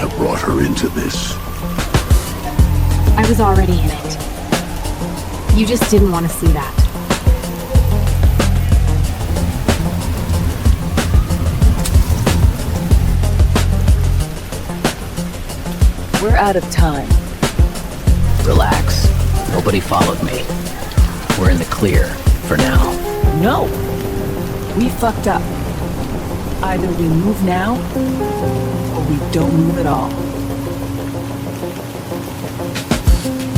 have brought her into this. I was already in it. You just didn't want to see that. We're out of time. Relax. Nobody followed me. We're in the clear, for now. No! We fucked up. Either we move now, or we don't move at all.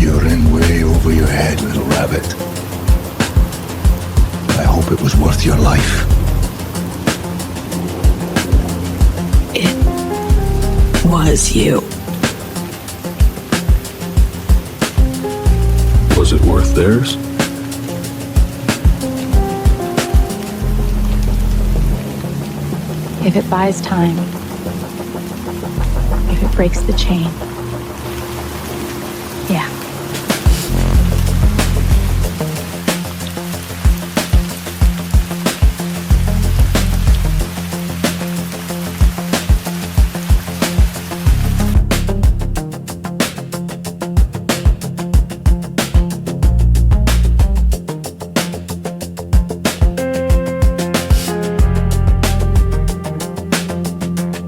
You're in way over your head, little rabbit. I hope it was worth your life. It was you. Was it worth theirs? If it buys time, if it breaks the chain, yeah.